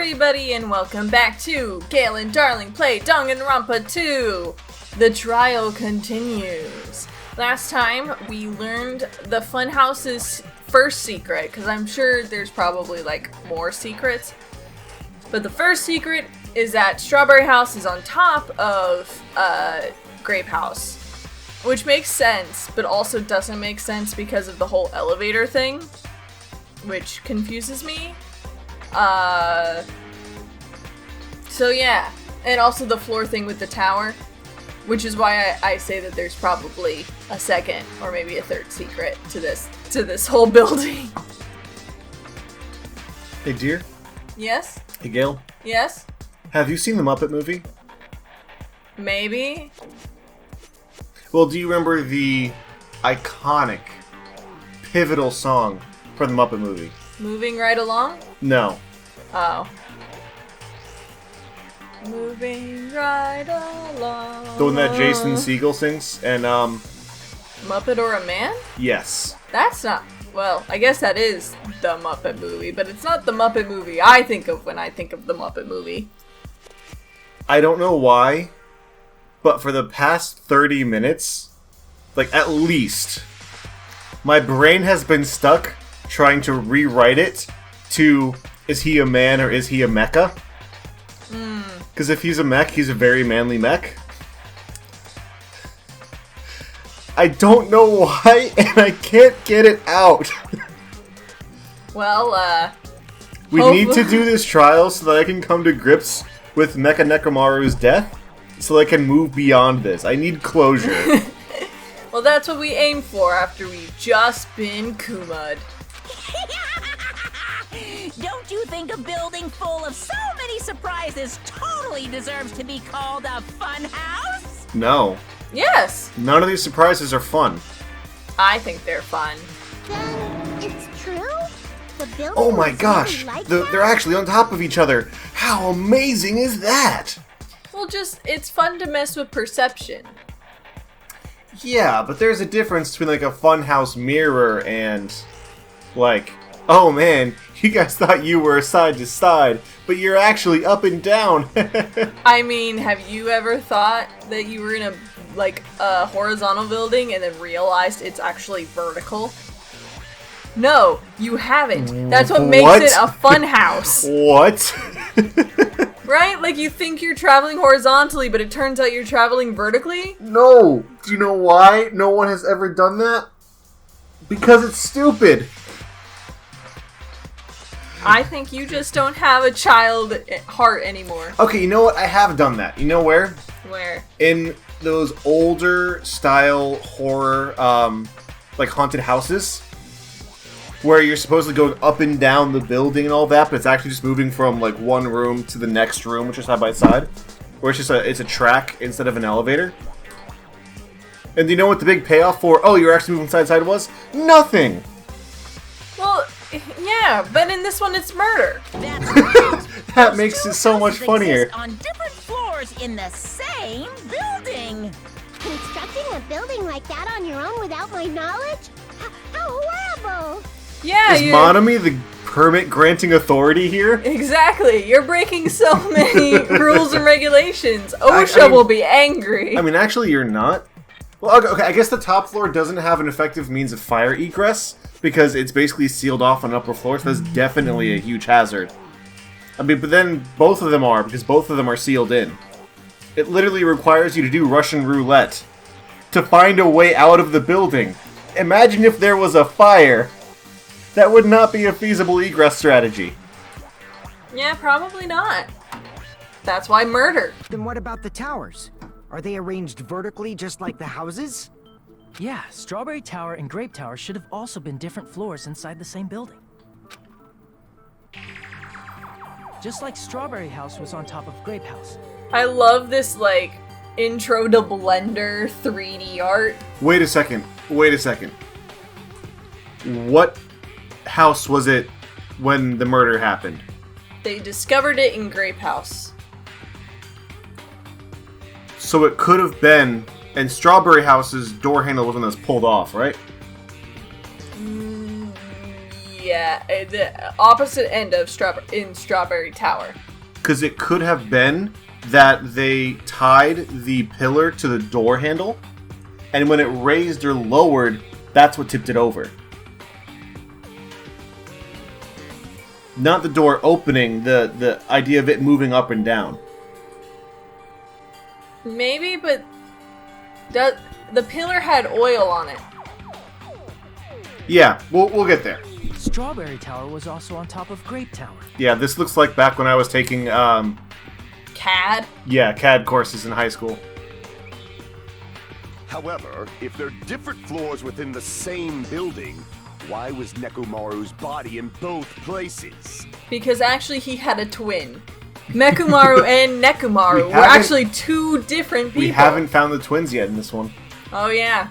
everybody, and welcome back to Gale and Darling Play Danganronpa 2! The trial continues. Last time, we learned the Funhouse's first secret, because I'm sure there's probably, more secrets. But the first secret is that Strawberry House is on top of, Grape House. Which makes sense, but also doesn't make sense because of the whole elevator thing. Which confuses me. So yeah. And also the floor thing with the tower. Which is why I say that there's probably a second or maybe a third secret to this whole building. Hey dear. Yes? Hey Gale. Yes? Have you seen the Muppet movie? Maybe. Well, do you remember the iconic, pivotal song for the Muppet movie? Moving right along? No. Oh. Moving right along. The one that Jason Segel sings, and Muppet or a Man? yes. That's not... Well, I guess that is the Muppet movie, but it's not the Muppet movie I think of when I think of the Muppet movie. I don't know why, but for the past 30 minutes, at least, my brain has been stuck trying to rewrite it to, is he a man or is he a mecha? Because if he's a mech, he's a very manly mech. I don't know why, and I can't get it out. Well, We need to do this trial so that I can come to grips with Mecha Nekomaru's death, so I can move beyond this. I need closure. Well, that's what we aim for after we've just been Kuma'd. Don't you think a building full of so many surprises totally deserves to be called a fun house? No. Yes! None of these surprises are fun. I think they're fun. Then it's true? The building Oh my was gosh! really like They're actually on top of each other! How amazing is that? Well, it's fun to mess with perception. Yeah, but there's a difference between a funhouse mirror and oh man, you guys thought you were side to side, but you're actually up and down. I mean, have you ever thought that you were in a horizontal building and then realized it's actually vertical? No, you haven't. That's what makes it a fun house. What? Right? You think you're traveling horizontally, but it turns out you're traveling vertically? No! Do you know why no one has ever done that? Because it's stupid! I think you just don't have a child heart anymore. Okay, you know what? I have done that. You know where? Where? In those older style horror, haunted houses. Where you're supposed to go up and down the building and all that, but it's actually just moving from one room to the next room, which is side by side. Where it's a track instead of an elevator. And do you know what the big payoff for, oh, you're actually moving side to side was? Nothing! Well, yeah, but in this one it's murder. That's right. That makes it so much funnier. On different floors in the same building. Constructing a building like that on your own without my knowledge? How horrible! Yeah, Is Monami the permit-granting authority here? Exactly. You're breaking so many rules and regulations. OSHA will be angry. I mean, actually, you're not. Well, okay, I guess the top floor doesn't have an effective means of fire egress, because it's basically sealed off on upper floor, so that's definitely a huge hazard. I mean, but then both of them are, because both of them are sealed in. It literally requires you to do Russian roulette to find a way out of the building. Imagine if there was a fire. That would not be a feasible egress strategy. Yeah, probably not. That's why murder. Then what about the towers? Are they arranged vertically just like the houses? Yeah, Strawberry Tower and Grape Tower should have also been different floors inside the same building. Just like Strawberry House was on top of Grape House. I love this, intro to Blender 3D art. Wait a second. What house was it when the murder happened? They discovered it in Grape House. So it could have been, and Strawberry House's door handle was one that was pulled off, right? the opposite end of Strawberry Tower. Because it could have been that they tied the pillar to the door handle, and when it raised or lowered, that's what tipped it over. Not the door opening, the idea of it moving up and down. Maybe, but the pillar had oil on it. Yeah, we'll get there. Strawberry Tower was also on top of Grape Tower. Yeah, this looks like back when I was taking, CAD? yeah, CAD courses in high school. However, if they're different floors within the same building, why was Nekomaru's body in both places? Because actually he had a twin. Mekumaru and Nekomaru were actually two different people. We haven't found the twins yet in this one. Oh yeah.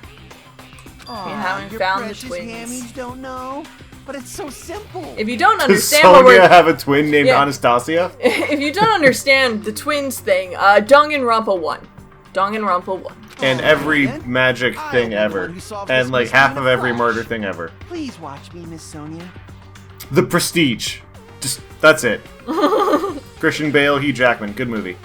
Aw, We haven't your found the precious twins. hammies don't know, but it's so simple. If you don't Does understand what Sonia we're have a twin named Yeah. Anastasia? if you don't understand the twins thing, Danganronpa 1. Danganronpa 1. And every man. magic I'll thing be the ever. one who solved this And like mystery half in of the every flesh. murder thing ever. Please watch me, Miss Sonia. The Prestige. Just, that's it. Christian Bale, Hugh Jackman. Good movie.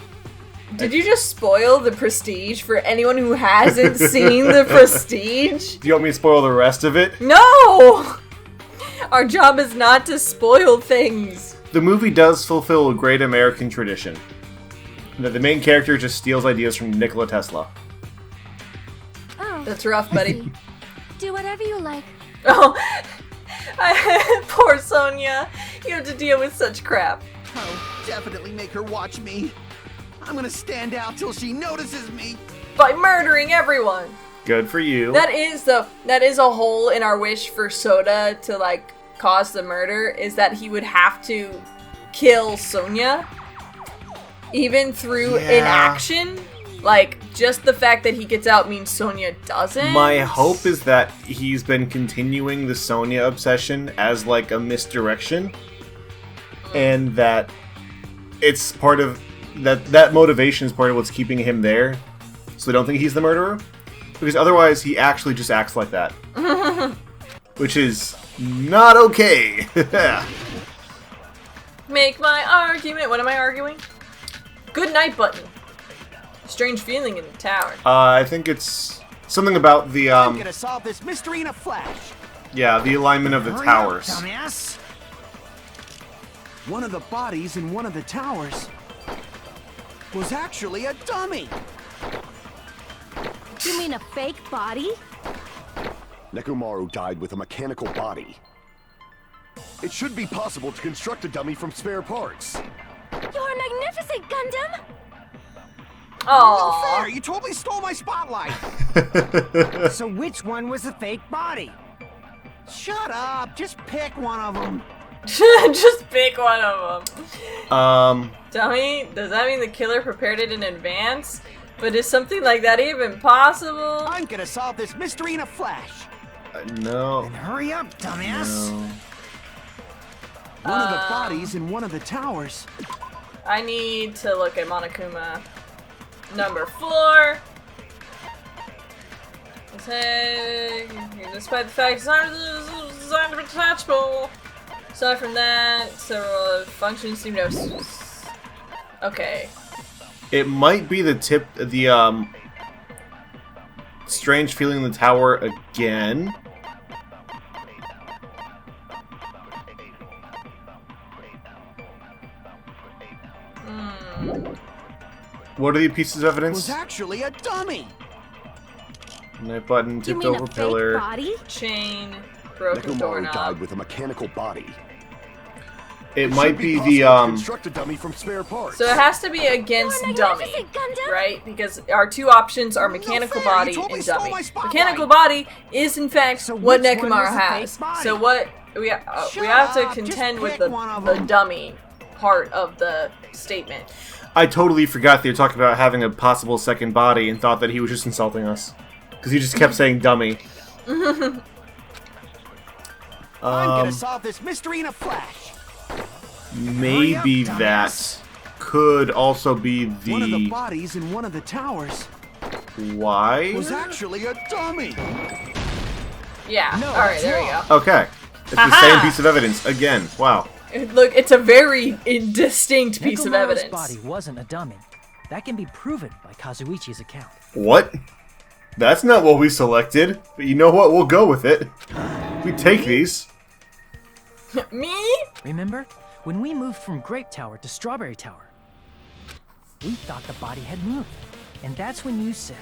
Did you just spoil The Prestige for anyone who hasn't seen The Prestige? Do you want me to spoil the rest of it? No! Our job is not to spoil things. The movie does fulfill a great American tradition. That the main character just steals ideas from Nikola Tesla. Oh, That's rough, buddy. do whatever you like. Oh, poor Sonia. You have to deal with such crap. Oh, definitely make her watch me. I'm gonna stand out till she notices me. By murdering everyone. Good for you. That is a hole in our wish for Soda to like cause the murder, is that he would have to kill Sonia. Even through inaction. Like, just the fact that he gets out means Sonia doesn't. My hope is that he's been continuing the Sonya obsession as like a misdirection, and that it's part of that motivation is part of what's keeping him there, so they don't think he's the murderer. Because otherwise, he actually just acts like that, which is not okay. Make my argument. What am I arguing? Good night button. Strange feeling in the tower. I think it's something about the I'm gonna solve this mystery in a flash. yeah, the alignment of the Hurry towers. up, dumbass. One of the bodies in one of the towers was actually a dummy. You mean a fake body? Nekomaru died with a mechanical body. It should be possible to construct a dummy from spare parts. You're magnificent, Gundam! No Aww. fair, you totally stole my spotlight. So which one was the fake body? Shut up, just pick one of them. Just pick one of them. Dummy, does that mean the killer prepared it in advance? But is something like that even possible? I'm gonna solve this mystery in a flash. No. And hurry up, dumbass. No. One of the bodies in one of the towers. I need to look at Monokuma. Number 4. Despite the fact it's not designed to be detachable. Aside from that, several functions seem to have... Okay. It might be the strange feeling in the tower again. What are the pieces of Was evidence? actually a dummy. Night button, You tipped mean over a fake pillar. body? Chain, broken Nekomaru doorknob. died with a mechanical body. It might should be possible the to construct a dummy from spare parts. So it has to be against You're dummy, magnificent, Gundam! right? Because our two options are mechanical fair, you body totally and stole dummy. my spotlight. Mechanical body is in fact So what which one Nekomaru was the fake has. body? So what we Shut have to up, just contend with pick one of the them. dummy part of the statement. I totally forgot they were talking about having a possible second body and thought that he was just insulting us. Because he just kept saying dummy. I'm gonna solve this mystery in a flash. Maybe Hurry up, that dumbass. could also be One of the the bodies in one of the towers why. was actually a dummy. Yeah. No, All right. that's There you wrong. go. Okay. It's the same piece of evidence again. Wow. Look, it's a very indistinct piece of Nekomaru's evidence. body wasn't a dummy. That can be proven by Kazuichi's account. What? That's not what we selected. But you know what? We'll go with it. We take these. Me? Remember? When we moved from Grape Tower to Strawberry Tower, we thought the body had moved. And that's when you said...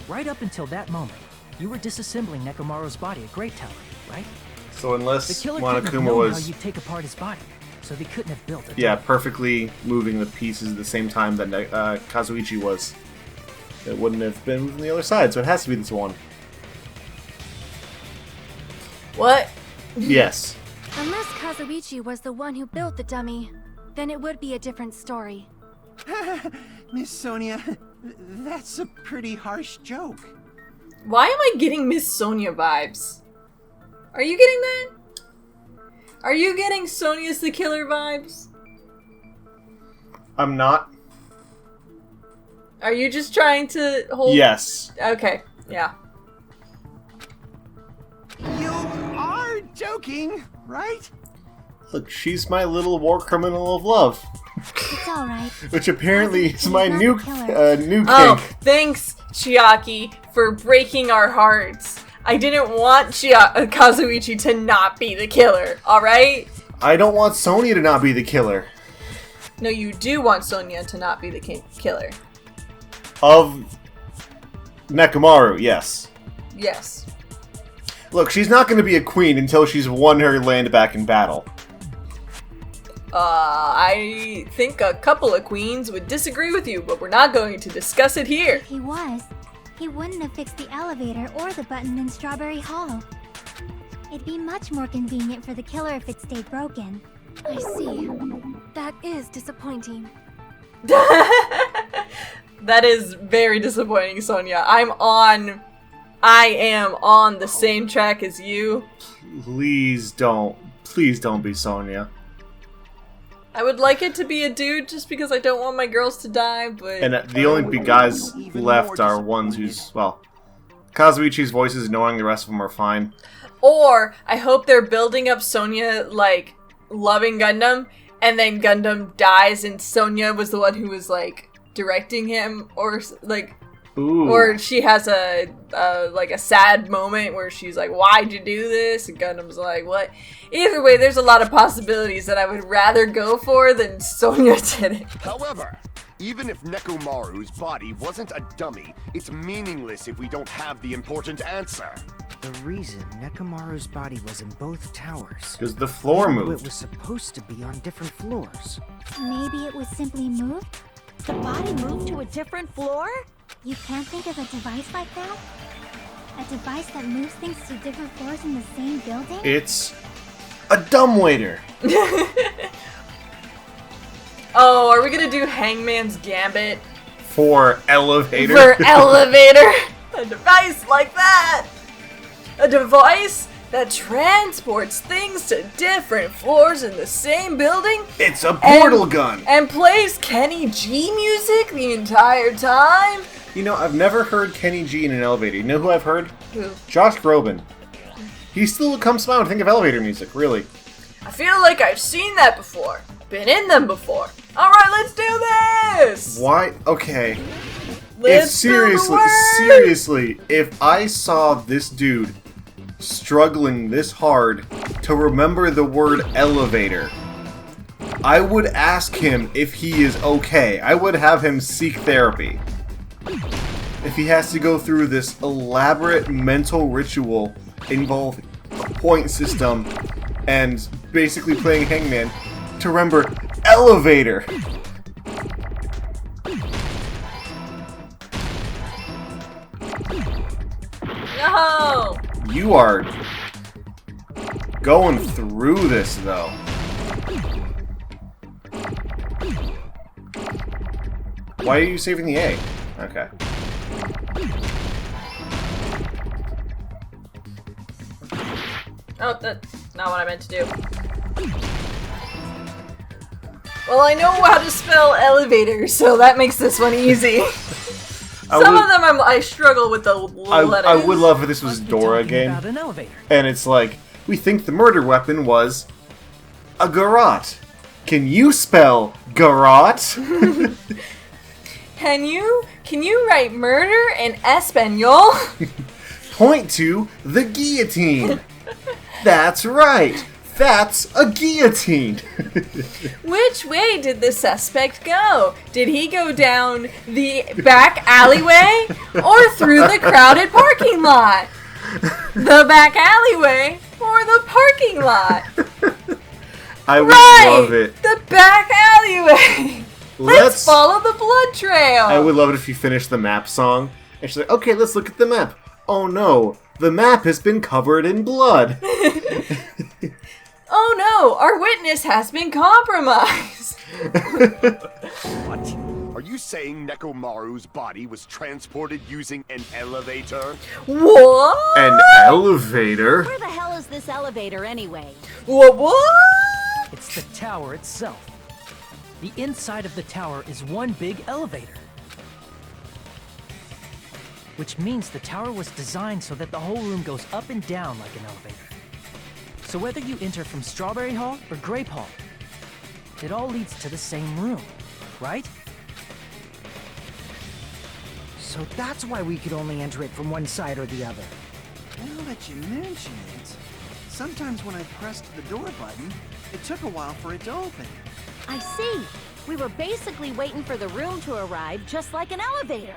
Right up until that moment, you were disassembling Nekomaru's body at Grape Tower, right? So unless The killer couldn't have Monokuma known how was, you'd take apart his body, so they couldn't have built it. yeah, perfectly moving the pieces at the same time that Kazuichi was, it wouldn't have been from the other side. So it has to be this one. What? Yes. Unless Kazuichi was the one who built the dummy, then it would be a different story. Miss Sonia, that's a pretty harsh joke. Why am I getting Miss Sonia vibes? Are you getting that? Are you getting Sonia's the killer vibes? I'm not. Are you just trying to hold... Yes. Okay, yeah. You are joking, right? Look, she's my little war criminal of love. It's alright. Which apparently is She's my not new the killer. new kink. Oh, thanks, Chiaki, for breaking our hearts. I didn't want Kazuichi to not be the killer, alright? I don't want Sonia to not be the killer. No, you do want Sonia to not be the killer. Of Nekomaru, yes. Yes. Look, she's not going to be a queen until she's won her land back in battle. I think a couple of queens would disagree with you, but we're not going to discuss it here. If he was, he wouldn't have fixed the elevator or the button in Strawberry Hall. It'd be much more convenient for the killer if it stayed broken. I see. That is disappointing. That is very disappointing, Sonia. I am on the same track as you. Please don't be Sonia. I would like it to be a dude just because I don't want my girls to die, but... And the only big guys left are ones who's, well, Kazuichi's voice is annoying, the rest of them are fine. Or, I hope they're building up Sonia, like, loving Gundam, and then Gundam dies and Sonia was the one who was, like, directing him, or, like... Ooh. Or she has a sad moment where she's like, why'd you do this? And Gundam's like, what? Either way, there's a lot of possibilities that I would rather go for than Sonia did it. However, even if Nekomaru's body wasn't a dummy, it's meaningless if we don't have the important answer. The reason Nekomaru's body was in both towers. Because the floor It moved. was supposed to be on different floors. Maybe it was simply moved? The body moved to a different floor? You can't think of a device like that? A device that moves things to different floors in the same building? It's a dumbwaiter. Oh, are we gonna do Hangman's Gambit? For elevator. For elevator? A device like that! A device that transports things to different floors in the same building? It's a portal gun. And plays Kenny G music the entire time? You know, I've never heard Kenny G in an elevator. You know who I've heard? Who? Josh Groban. He still comes to mind when I think of elevator music, really. I feel like I've seen that before. Been in them before. Alright, let's do this! Why? Okay. Let's do the word! Seriously, if I saw this dude struggling this hard to remember the word elevator, I would ask him if he is okay. I would have him seek therapy. If he has to go through this elaborate mental ritual involving a point system and basically playing Hangman to remember elevator. No! You are going through this, though. Why are you saving the A? Okay. Oh, that's not what I meant to do. Well, I know how to spell elevator, so that makes this one easy. Some of them I struggle with the letters. I would love if this was a Dora game. About an elevator. And it's like, we think the murder weapon was a garrote. Can you spell garrote? Can you write murder in Espanol? Point to the guillotine. That's right. That's a guillotine. Which way did the suspect go? Did he go down the back alleyway or through the crowded parking lot? The back alleyway or the parking lot? I would love it. The back alleyway. Let's follow the blood trail. I would love it if you finished the map song. And she's like, okay, let's look at the map. Oh no, the map has been covered in blood. Oh no, our witness has been compromised. What? Are you saying Nekomaru's body was transported using an elevator? What? An elevator? Where the hell is this elevator anyway? What? It's the tower itself. The inside of the tower is one big elevator. Which means the tower was designed so that the whole room goes up and down like an elevator. So whether you enter from Strawberry Hall or Grape Hall, it all leads to the same room, right? So that's why we could only enter it from one side or the other. Now that you mention it, sometimes when I pressed the door button, it took a while for it to open. I see. We were basically waiting for the room to arrive, just like an elevator.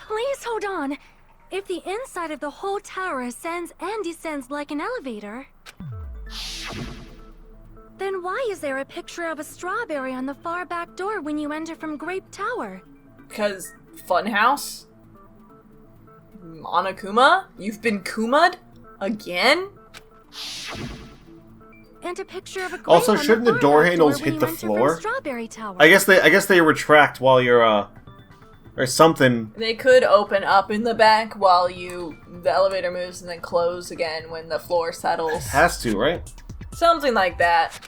Please hold on. If the inside of the whole tower ascends and descends like an elevator, then why is there a picture of a strawberry on the far back door when you enter from Grape Tower? Because Funhouse? Monokuma? You've been Kuma'd? Again? And a picture of a grape Also, on the shouldn't the far door back handles when hit you the enter from floor? Strawberry Tower. I guess they retract while you're or something. They could open up in the back while the elevator moves and then close again when the floor settles. Has to, right? Something like that.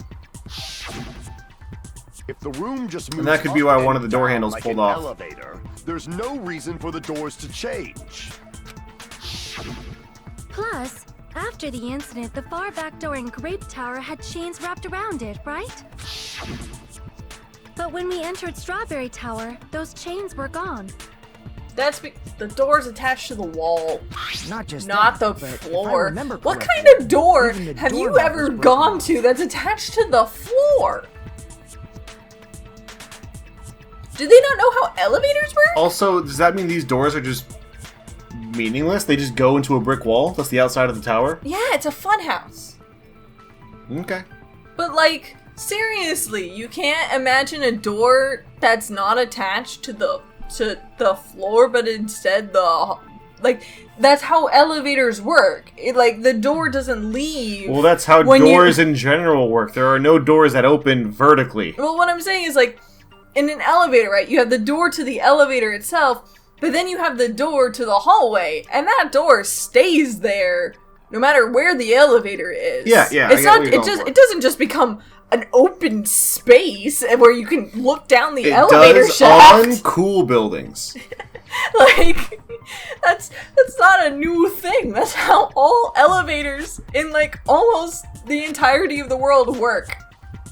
If the room just moves And that could be up why and one of the door down handles like pulled an off. elevator, there's no reason for the doors to change. Plus, after the incident, the far back door in Grape Tower had chains wrapped around it, right? But when we entered Strawberry Tower, those chains were gone. That's the door's attached to the wall, Not just not that, the but if I floor. remember What correctly, kind of door even the have you doorknob ever was broken. gone to that's attached to the floor? Do they not know how elevators work? Also, does that mean these doors are just meaningless? They just go into a brick wall? That's the outside of the tower? Yeah, it's a fun house. Okay. But like, seriously, you can't imagine a door that's not attached to the floor, but instead that's how elevators work. The door doesn't leave. Well, that's how when doors in general work. There are no doors that open vertically. Well, what I'm saying is, in an elevator, right, you have the door to the elevator itself, but then you have the door to the hallway, and that door stays there no matter where the elevator is. Yeah, It's not. It doesn't just become an open space where you can look down the elevator shaft. It does on cool buildings. That's not a new thing. That's how all elevators in almost the entirety of the world work.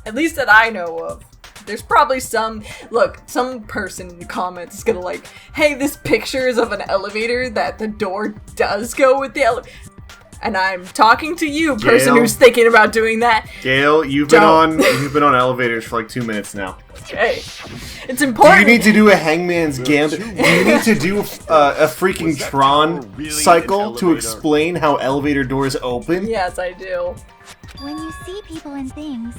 At least that I know of. There's probably some person in the comments is gonna hey, this picture is of an elevator that the door does go with the elevator. And I'm talking to you, person Gale. who's thinking about doing that. Gale, you've been on elevators for 2 minutes now. Okay. It's Do important. you need to do a Hangman's Gambit? Do you need to do a freaking Tron cycle to explain how elevator doors open? Yes, I do. When you see people and things,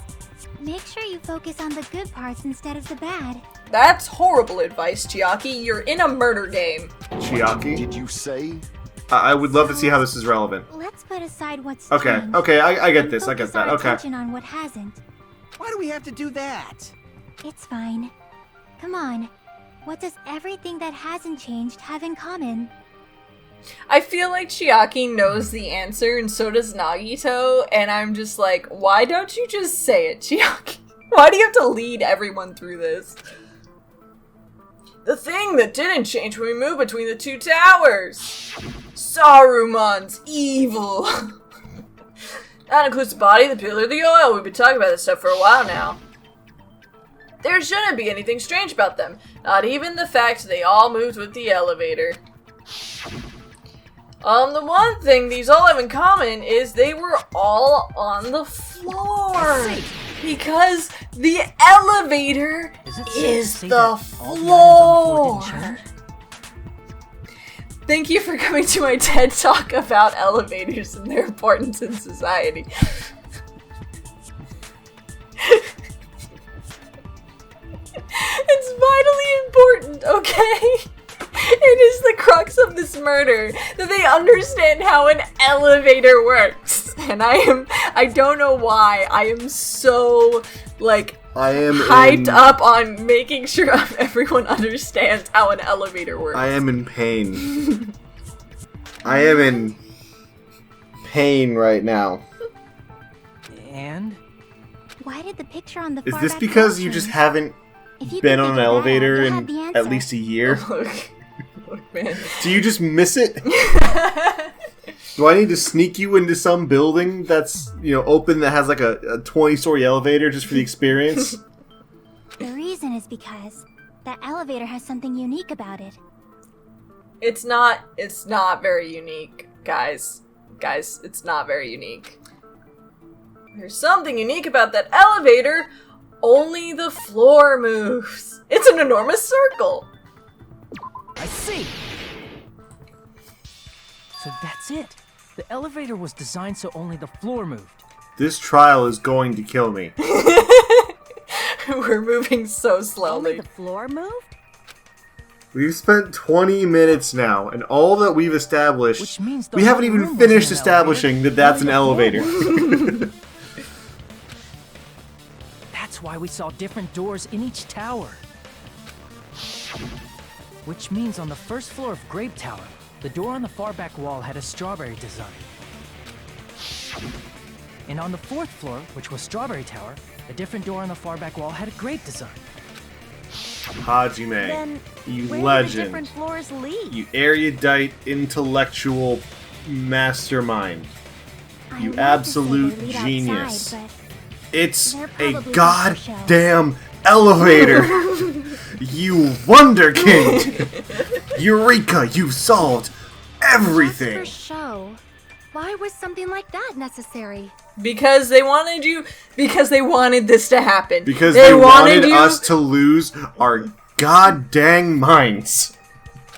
make sure you focus on the good parts instead of the bad. That's horrible advice, Chiaki. You're in a murder game. Chiaki? Did you say? I would love to see how this is relevant. Let's put aside what's Okay, changed okay, I get and this, I get focus that, our okay. attention on what hasn't. Why do we have to do that? It's fine. Come on. What does everything that hasn't changed have in common? I feel like Chiaki knows the answer, and so does Nagito, and I'm just like, why don't you just say it, Chiaki? Why do you have to lead everyone through this? The thing that didn't change when we moved between the two towers. Saruman's evil. That includes the body, the pillar, the oil. We've been talking about this stuff for a while now. There shouldn't be anything strange about them. Not even the fact they all moved with the elevator. The one thing these all have in common is they were all on the floor. Because the elevator is the floor. Thank you for coming to my TED Talk about elevators and their importance in society. It's vitally important, okay? It is the crux of this murder that they understand how an elevator works. And I don't know why, I am so, hyped up on making sure everyone understands how an elevator works. I am in pain. I am in pain right now. And? Why did the picture on the Is far this back because wall you just change? haven't If you been could on an figure it out, elevator you'll have in the at answer. least a year? Look, man. Do you just miss it? Do I need to sneak you into some building that's, open that has like a 20-story elevator just for the experience? The reason is because that elevator has something unique about it. It's not very unique, guys. Guys, it's not very unique. There's something unique about that elevator. Only the floor moves. It's an enormous circle. I see! So that's it. The elevator was designed so only the floor moved. This trial is going to kill me. We're moving so Only slowly. the floor moved? We've spent 20 minutes now, and all that we've established... Which means the we haven't whole even room wasn't finished an establishing elevator, that that's an only the floor elevator. That's why we saw different doors in each tower. Which means on the first floor of Grape Tower, the door on the far back wall had a strawberry design. And on the fourth floor, which was Strawberry Tower, a different door on the far back wall had a grape design. Hajime, Then you where do the legend, different floors lead? you erudite, intellectual mastermind, I you would like to say absolute they lead genius. outside, It's They're a probably goddamn elevator! You wunderkind! Eureka, you solved Just everything! for show. Why was something like that necessary? Because they wanted this to happen. Because they wanted you us to lose our goddamn minds.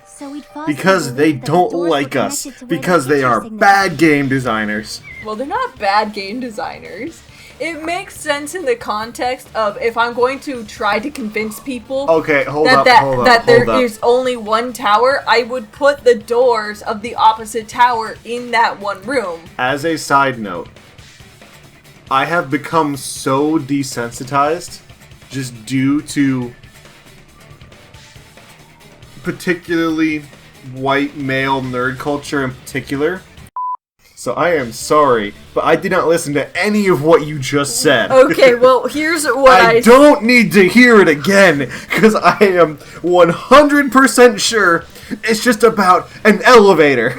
So we'd falsely Because they believe that the don't doors were like us. connected to where the Because they picture are signature- bad game designers. Well, they're not bad game designers. It makes sense in the context of if I'm going to try to convince people Okay, hold that up. there is only one tower, I would put the doors of the opposite tower in that one room. As a side note, I have become so desensitized just due to particularly white male nerd culture in particular. So I am sorry, but I did not listen to any of what you just said. Okay, well, here's what I don't need to hear it again, because I am 100% sure it's just about an elevator.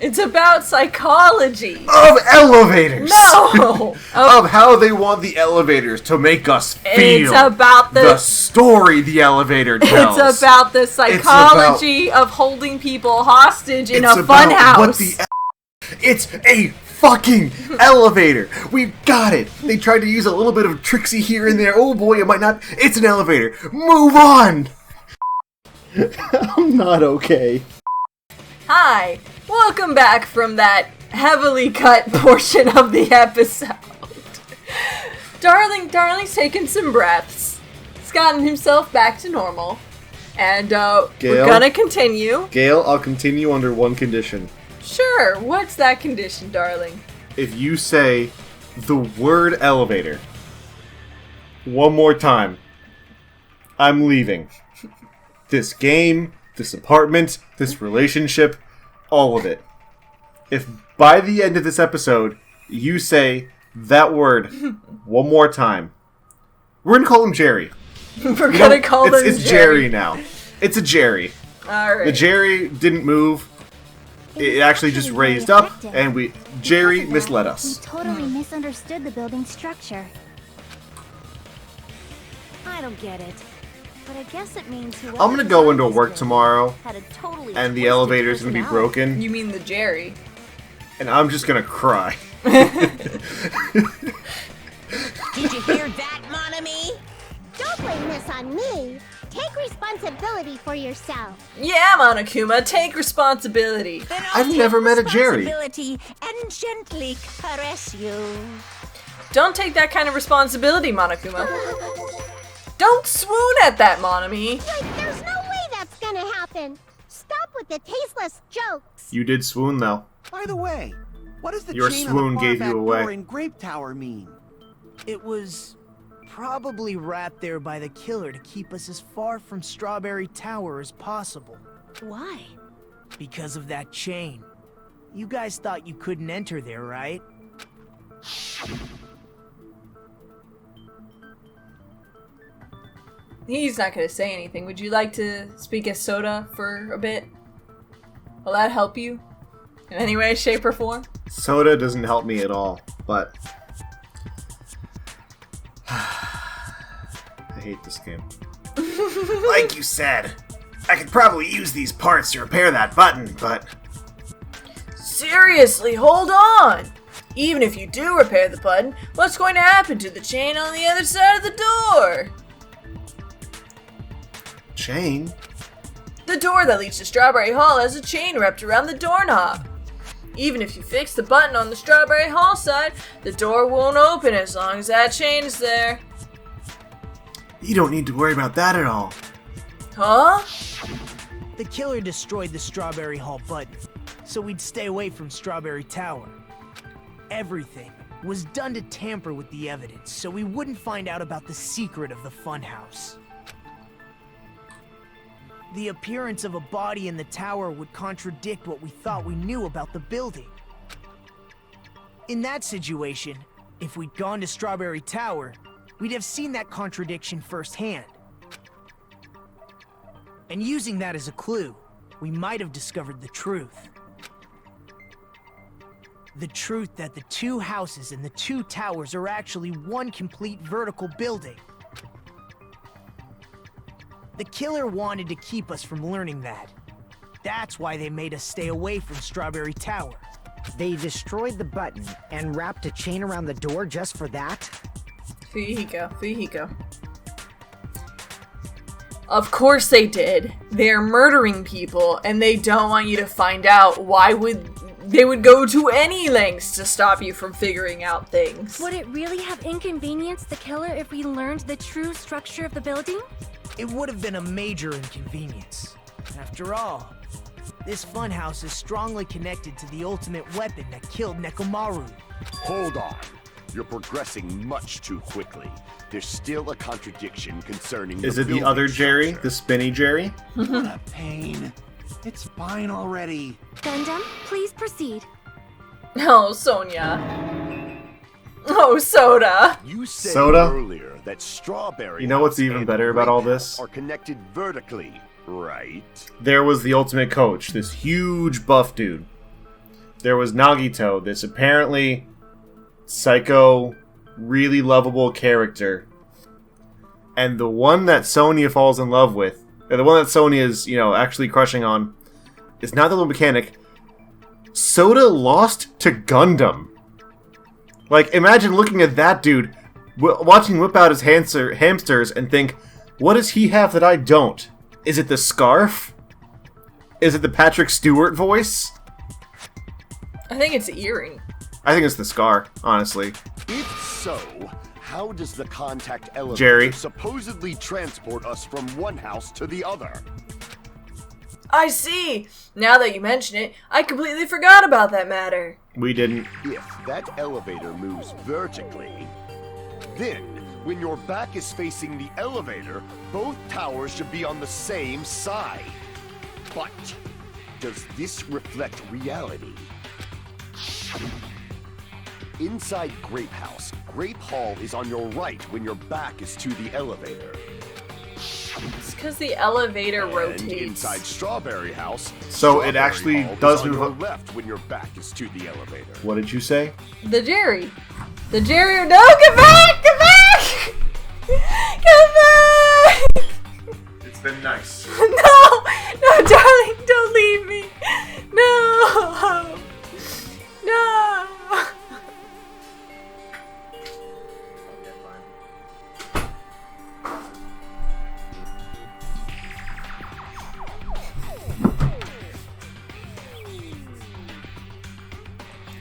It's about psychology. Of elevators! No! Of how they want the elevators to make us feel. It's about the story the elevator tells. It's about the psychology of holding people hostage in a fun house. It's a fucking elevator. We've got it. They tried to use a little bit of tricksy here and there. Oh boy, it might not. It's an elevator. Move on. I'm not okay. Hi, welcome back from that heavily cut portion of the episode. Darling's taken some breaths. He's gotten himself back to normal. And we're gonna continue. Gale, I'll continue under one condition. Sure, what's that condition, darling? If you say the word elevator one more time, I'm leaving. This game, this apartment, this relationship, all of it. If by the end of this episode you say that word one more time, we're gonna call him Jerry. We're gonna call them it's Jerry now. It's a Jerry. Alright. The Jerry didn't move. It actually just raised up, and Jerry misled us. We totally misunderstood the building's structure. I don't get it. But I guess it means I'm gonna go into work tomorrow, had a totally and the elevator's gonna be broken, You mean the Jerry? and I'm just gonna cry. Did you hear that, Monami? Don't blame this on me. Take responsibility for yourself. Yeah, Monokuma, take responsibility. Then I've take never met a Jerry. responsibility and gently caress you. Don't take that kind of responsibility, Monokuma. Don't swoon at that, Monami. Like, there's no way that's gonna happen. Stop with the tasteless jokes. You did swoon, though. By the way, what does the Your chain swoon on the far gave back you away. door in Grape Tower mean? It was probably wrapped there by the killer to keep us as far from Strawberry Tower as possible. Why? Because of that chain. You guys thought you couldn't enter there, right? He's not gonna say anything. Would you like to speak as Soda for a bit? Will that help you? In any way, shape, or form? Soda doesn't help me at all, but I hate this game. Like you said, I could probably use these parts to repair that button, but Seriously, hold on! Even if you do repair the button, what's going to happen to the chain on the other side of the door? chain? The door that leads to Strawberry Hall has a chain wrapped around the doorknob. Even if you fix the button on the Strawberry Hall side, the door won't open as long as that chain is there. You don't need to worry about that at all. Huh? The killer destroyed the Strawberry Hall button, so we'd stay away from Strawberry Tower. Everything was done to tamper with the evidence, so we wouldn't find out about the secret of the funhouse. The appearance of a body in the tower would contradict what we thought we knew about the building. In that situation, if we'd gone to Strawberry Tower, we'd have seen that contradiction firsthand. And using that as a clue, we might have discovered the truth. The truth that the two houses and the two towers are actually one complete vertical building. The killer wanted to keep us from learning that. That's why they made us stay away from Strawberry Tower. They destroyed the button and wrapped a chain around the door just for that? Fujihiko. Of course they did. They're murdering people, and they don't want you to find out. Why would they would go to any lengths to stop you from figuring out things? Would it really have inconvenienced the killer if we learned the true structure of the building? It would have been a major inconvenience. After all, this funhouse is strongly connected to the ultimate weapon that killed Nekomaru. Hold on. You're progressing much too quickly. There's still a contradiction concerning Is it the other Jerry? The spinny Jerry? What a pain. It's fine already. Gundam, please proceed. Oh, Sonia. Oh, Soda. You said Soda? earlier that Strawberry You know what's House even and better about all Grape this? House are connected vertically, right? There was the ultimate coach, this huge buff dude. There was Nagito, this apparently psycho, really lovable character. And the one that Sonia falls in love with, or the one that Sonia is, actually crushing on, is not the little mechanic. Soda lost to Gundam. Like, imagine looking at that dude, watching whip out his hamsters and think, what does he have that I don't? Is it the scarf? Is it the Patrick Stewart voice? I think it's the earring. I think it's the scar, honestly. If so, how does the contact elevator Jerry. supposedly transport us from one house to the other? I see. Now that you mention it, I completely forgot about that matter. We didn't. If that elevator moves vertically, then when your back is facing the elevator, both towers should be on the same side. But does this reflect reality? Inside Grape House, Grape Hall is on your right when your back is to the elevator. because the elevator And rotates. inside Strawberry House, So it Strawberry actually Hall does is on move your up. left when your back is to the elevator. What did you say? The Jerry. No, get back! Get back! Get back! It's been nice. No, darling, don't leave me. No. No.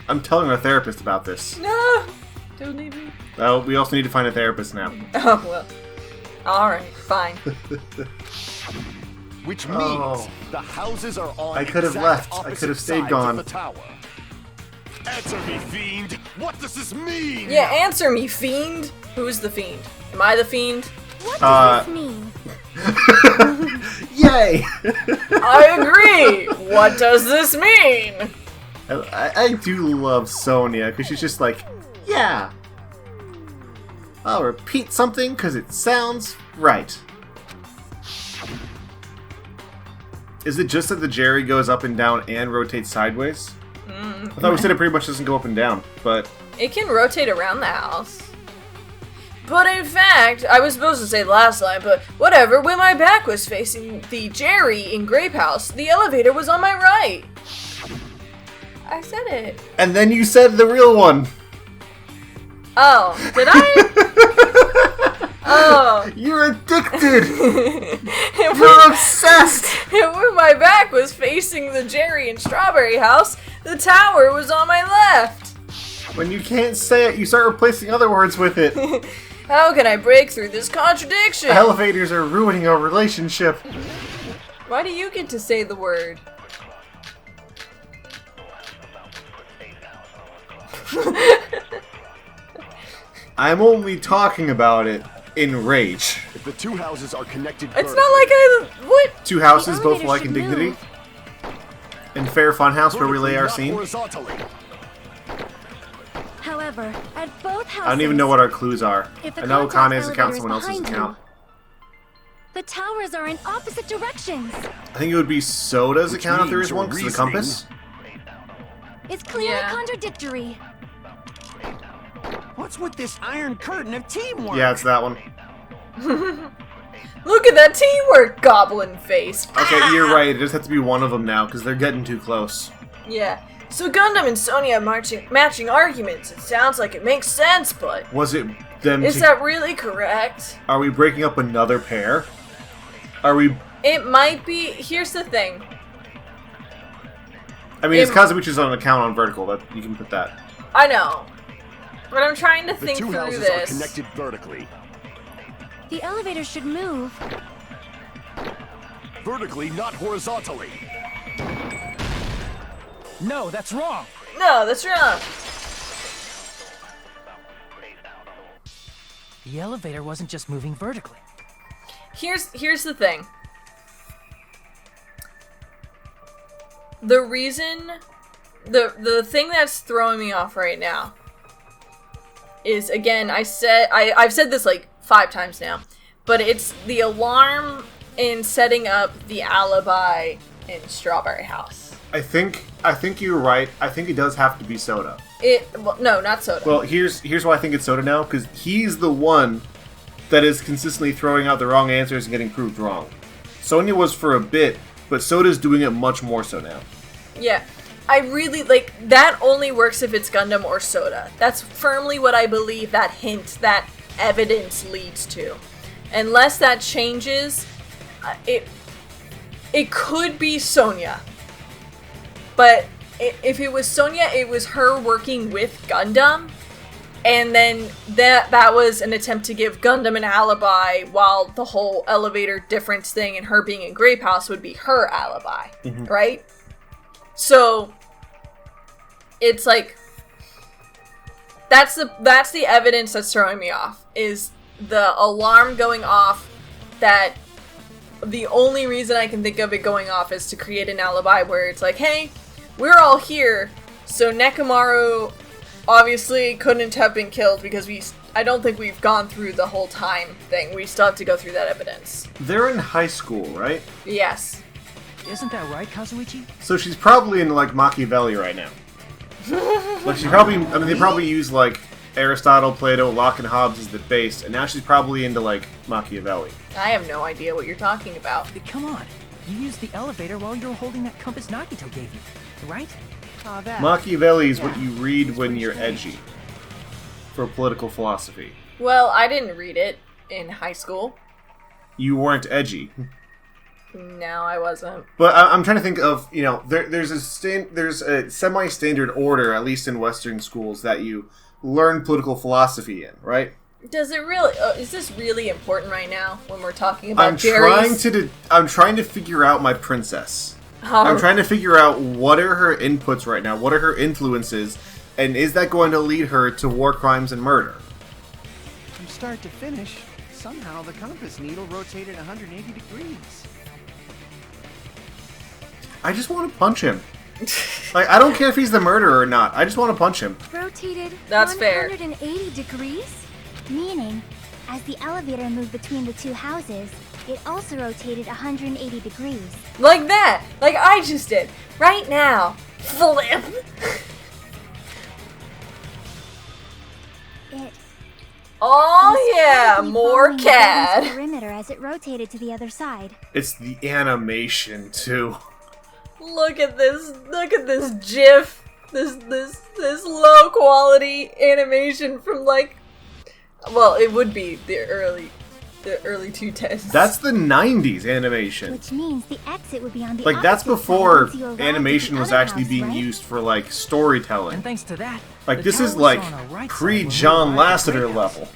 I'm telling our therapist about this. No. Don't leave me. Well, we also need to find a therapist now. Oh, well. Alright, fine. Which means Oh. the houses are on I could have exact left. I opposite could have stayed sides gone. of the tower. Answer me, fiend! What does this mean? Yeah, answer me, fiend. Who's the fiend? Am I the fiend? What does this mean? Yay! I agree! What does this mean? I do love Sonia, because she's just like, yeah. I'll repeat something because it sounds right. Is it just that the Jerry goes up and down and rotates sideways? I thought we said it pretty much doesn't go up and down, but... It can rotate around the house. But in fact, I was supposed to say last line, but whatever, when my back was facing the Jerry in Grape House, the elevator was on my right. I said it. And then you said the real one! Oh, did I? Oh. You're addicted! You're obsessed! When my back was facing the Jerry and Strawberry House, the tower was on my left. When you can't say it, you start replacing other words with it. How can I break through this contradiction? Elevators are ruining our relationship. Why do you get to say the word? I'm only talking about it in rage. If the two houses are connected It's not like I... What? Two houses, The both elevator alike should in dignity. move. In Fair Funhouse, where we lay our Vertically, not scene. horizontally. However, at both houses, I don't even know what our clues are. if the I know contact Kane's account, elevator is someone else's behind account. the towers are in opposite directions. I think it would be Soda's Which account if there means is one, your because of the compass. It's clearly Yeah. contradictory. What's with this iron curtain of teamwork? Yeah, it's that one. Look at that teamwork, goblin face. Okay, you're right. It just has to be one of them now, because they're getting too close. Yeah. So Gundam and Sonya have matching arguments. It sounds like it makes sense, but... Was it them Is to- that really correct? Are we breaking up another pair? Are we... It might be... Here's the thing. I mean, it's Kazumichi's on an account on Vertical. That you can put that. I know. But I'm trying to The think two through houses this. are connected vertically. The elevator should move. Vertically, not horizontally. No, that's wrong. No, that's wrong. The elevator wasn't just moving vertically. Here's the thing. The reason... The thing that's throwing me off right now is, again, I've said this like 5 times now, but it's the alarm in setting up the alibi in Strawberry House. I think you're right. I think it does have to be Soda. Well, no, not Soda. Well, here's why I think it's Soda now, because he's the one that is consistently throwing out the wrong answers and getting proved wrong. Sonya was for a bit, but Soda's doing it much more so now. Yeah. I really, that only works if it's Gundam or Soda. That's firmly what I believe that hint, that evidence leads to. Unless that changes, it could be Sonya. But if it was Sonya, it was her working with Gundam, and then that was an attempt to give Gundam an alibi, while the whole elevator difference thing and her being in Grape House would be her alibi, right? So it's like that's the evidence that's throwing me off, is the alarm going off. That the only reason I can think of it going off is to create an alibi where it's like, hey, we're all here, so Nekomaru obviously couldn't have been killed because we I don't think we've gone through the whole time thing. We still have to go through that evidence. They're in high school, right? Yes. Isn't that right, Kazuichi? So she's probably in, like, Machiavelli right now. Like, she probably... I mean, they probably use, like, Aristotle, Plato, Locke, and Hobbes as the base, and now she's probably into, like, Machiavelli. I have no idea what you're talking about. Come on. You used the elevator while you were holding that compass Nagito gave you, right? That. Machiavelli is what you read when you're edgy. For political philosophy. Well, I didn't read it in high school. You weren't edgy. No, I wasn't. But I'm trying to think of, you know, there's a semi-standard order, at least in Western schools, that you learn political philosophy in, right? Does it really? Is this really important right now when we're talking about Jerry's? I'm trying to figure out my princess. I'm trying to figure out what are her inputs right now, what are her influences, and is that going to lead her to war crimes and murder? From start to finish, somehow the compass needle rotated 180 degrees. I just want to punch him. Like, I don't care if he's the murderer or not. I just want to punch him. Rotated That's fair. 180 degrees? Meaning, as the elevator moved between the two houses, it also rotated 180 degrees. Like that! Like I just did. Right now. Flip! It Oh yeah, described me more following the building's CAD. perimeter as it rotated to the other side. It's the animation, too. Look at this GIF. This low quality animation from like, well, it would be the early 2010s. That's the 90s animation. Which means the exit would be on the Like, that's opposite before side once you arrived at animation the was other actually house, being right? used for, like, storytelling. And thanks to that, Like, the this tower is, was like, on our right side when we pre-John arrived at the Lasseter Great House. level.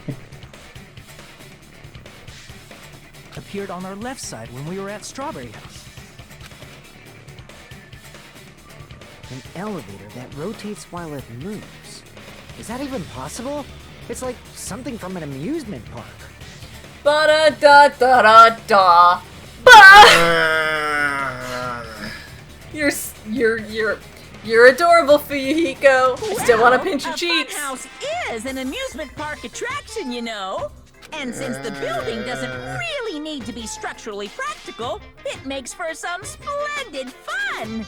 Appeared on our left side when we were at Strawberry House. An elevator that rotates while it moves. Is that even possible? It's like something from an amusement park. Ba-da-da-da-da-da. You're adorable, Fuyuhiko. I still want to pinch your cheeks. A funhouse is an amusement park attraction, you know. And since the building doesn't really need to be structurally practical, it makes for some splendid fun.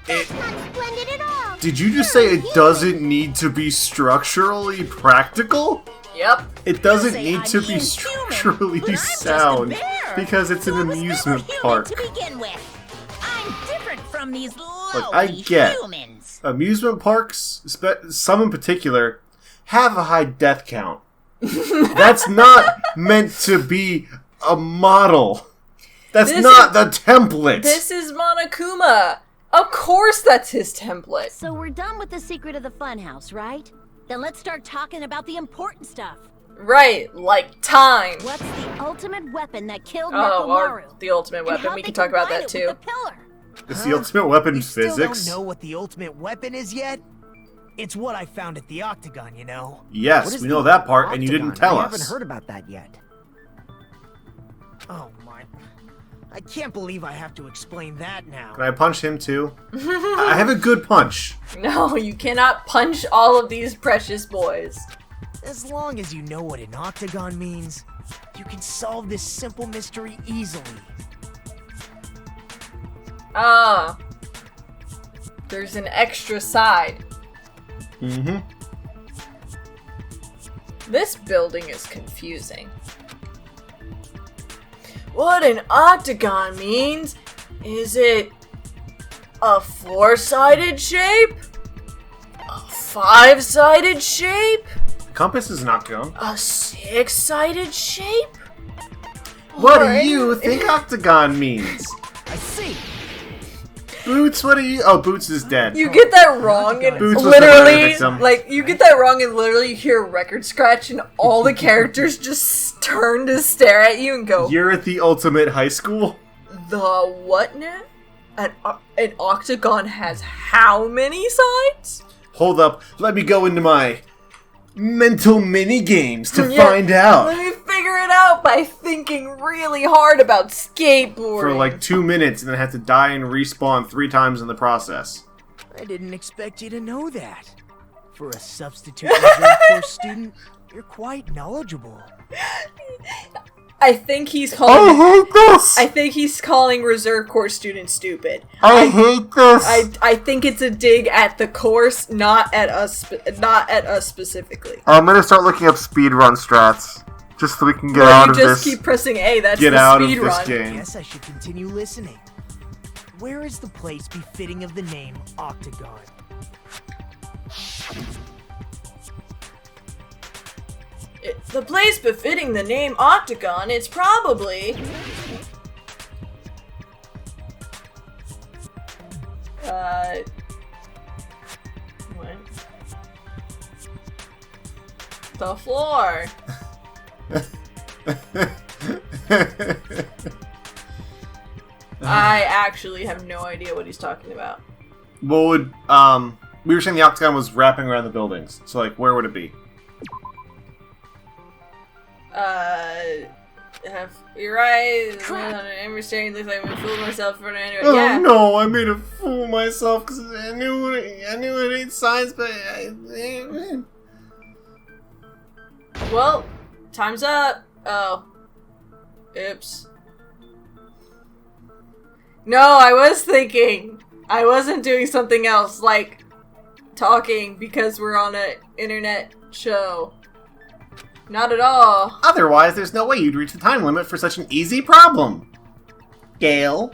That's not splendid at all. Did you just say it doesn't need to be structurally practical? Yep. It doesn't say need I'm to be inhuman, structurally but I'm just a sound bear. because it's an Who was amusement never human park. to begin with. I'm different from these lowly I get humans. amusement parks, some in particular, have a high death count. That's not meant to be a model. That's not the template. This is Monokuma. Of course that's his template. So we're done with the secret of the funhouse, right? Then let's start talking about the important stuff. Right, like time. What's the ultimate weapon that killed Oh, or Nekomaru? the ultimate And weapon. how'd We they can talk about combine that it too. with the pillar? It's the ultimate weapon You still physics. don't know what the ultimate weapon is yet? It's what I found at the Octagon, you know. What Yes, is we the know that part, and you didn't Octagon? tell I us. haven't heard about that yet. Oh my. I can't believe I have to explain that now. Can I punch him too? I have a good punch. No, you cannot punch all of these precious boys. As long as you know what an octagon means, you can solve this simple mystery easily. Ah. There's an extra side. Mm-hmm. This building is confusing. What an octagon means? Is it a 4-sided shape? A 5-sided shape? Compass is an octagon. A 6-sided shape? What Or- do you think octagon means? I see. Boots, what do you... Oh, Boots is dead. You get that wrong and Boots was the literally, victim. like, you get that wrong and literally you hear a record scratch and all the characters just turn to stare at you and go, You're at the ultimate high school? the what now? An octagon has how many sides? Hold up, let me go into my mental mini games to Yeah, find out. Let me figure it out by thinking really hard about skateboarding. For like 2 minutes and then have to die and respawn 3 times in the process. I didn't expect you to know that. For a substitute reserve course student, You're quite knowledgeable. I think he's calling. I hate this. I think he's calling Reserve Corps students stupid. I hate this. I think it's a dig at the course, not at us. Not at us specifically. I'm gonna start looking up speedrun strats just so we can get out of You this. just keep pressing A. That's Get the out of speed this run. game. Guess I should continue listening. Where is the place befitting of the name Octagon? The place befitting the name Octagon, it's probably... What? The floor. I actually have no idea what he's talking about. What would, we were saying the octagon was wrapping around the buildings. So, like, where would it be? You're right. I'm staring looks like I'm fooling myself for anyway. Oh Yeah. no, I made a fool of myself because I knew it ain't science, but Well, time's up. Oh. Oops. No, I was thinking. I wasn't doing something else, like talking because we're on an internet show. Not at all. Otherwise, there's no way you'd reach the time limit for such an easy problem. Gale.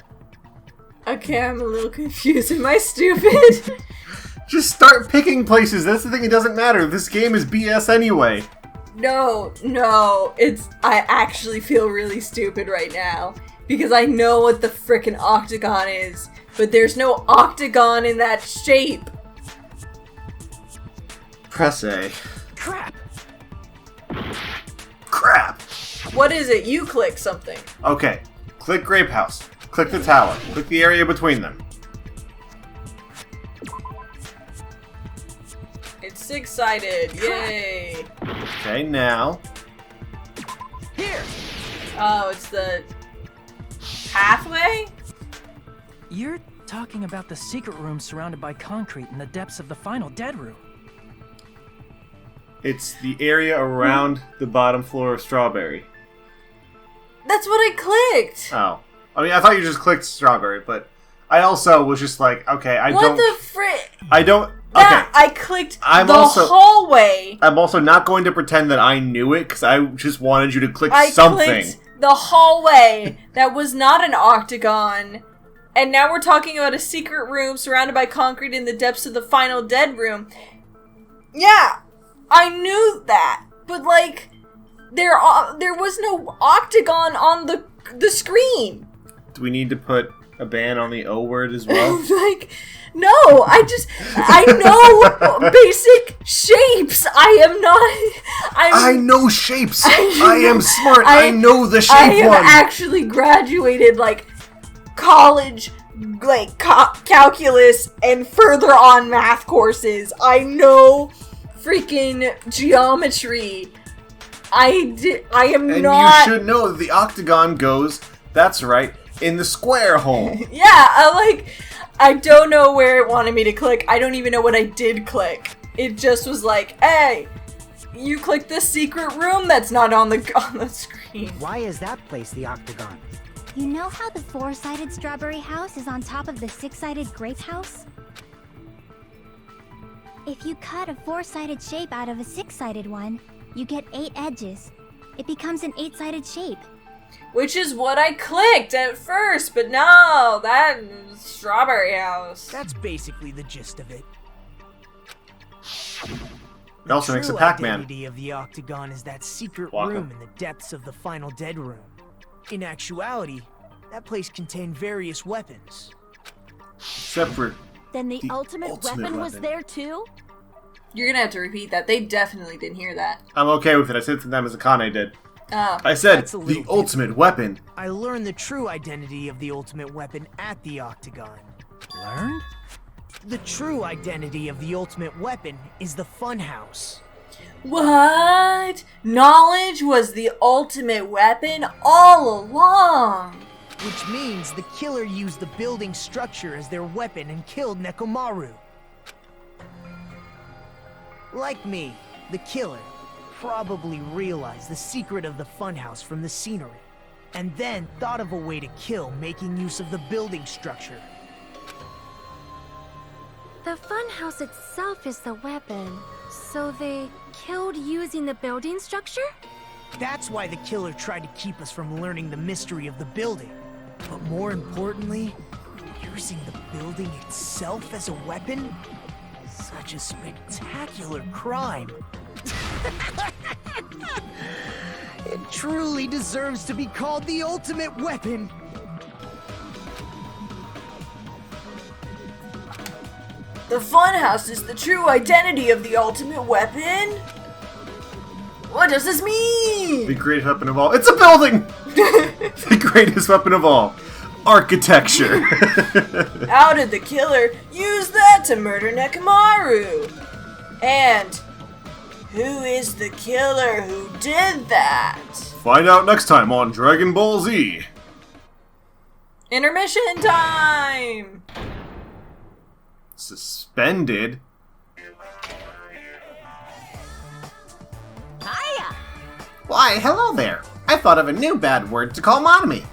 Okay, I'm a little confused. Am I stupid? Just start picking places. That's the thing, it doesn't matter. This game is BS anyway. No, I actually feel really stupid right now. Because I know what the frickin' octagon is. But there's no octagon in that shape. Press A. Crap! Crap! What is it? You click something. Okay. Click Grape House. Click the tower. Click the area between them. It's six-sided. Yay. Okay, now. Here! Oh, it's the pathway? You're talking about the secret room surrounded by concrete in the depths of the final dead room. It's the area around the bottom floor of Strawberry. That's what I clicked. Oh. I mean, I thought you just clicked Strawberry, but I also was just like, okay, What the frick? I don't... Okay. I clicked hallway. I'm also not going to pretend that I knew it, because I just wanted you to click I something. clicked the hallway that was not an octagon. And now we're talking about a secret room surrounded by concrete in the depths of the final dead room. Yeah, I knew that. But, like, there was no octagon on the screen. Do we need to put a ban on the O word as well? Like, no, I know basic shapes. I know shapes. I am smart. I know the shape I have one. actually graduated, like, college, like, calculus and further on math courses. I know freaking geometry. I am and not... you should know that the octagon goes, that's right, in the square hole. Yeah, I don't know where it wanted me to click. I don't even know what I did click. It just was like, hey, you clicked this secret room that's not on the screen. Why is that place the octagon? You know how the four-sided strawberry house is on top of the six-sided grape house? If you cut a four-sided shape out of a six-sided one, you get 8 edges. It becomes an 8-sided shape. Which is what I clicked at first, but no, that strawberry house. That's basically the gist of it. It also makes a True Pac-Man. identity of the octagon is that secret Waka. room in the depths of the final dead room. In actuality, that place contained various weapons. Except for Then the ultimate weapon was weapon. there too? You're gonna have to repeat that. They definitely didn't hear that. I'm okay with it. I said it to them as Akane did. Oh. I said That's a the little ultimate weapon. I learned the true identity of the ultimate weapon at the octagon. Learned? The true identity of the ultimate weapon is the funhouse. What? Knowledge was the ultimate weapon all along. Which means the killer used the building structure as their weapon and killed Nekomaru. Like me, the killer. probably realized the secret of the funhouse from the scenery, and then thought of a way to kill making use of the building structure. The funhouse itself is the weapon, so they killed using the building structure? That's why the killer tried to keep us from learning the mystery of the building. But more importantly, using the building itself as a weapon? Such a spectacular crime. It truly deserves to be called the ultimate weapon. The funhouse is the true identity of the ultimate weapon? What does this mean? The greatest weapon of all. It's a building! The greatest weapon of all. Architecture. How did the killer use that to murder Nekomaru? And who is the killer who did that? Find out next time on Dragon Ball Z. Intermission time! Suspended? Hiya! Why, hello there. I thought of a new bad word to call Monami.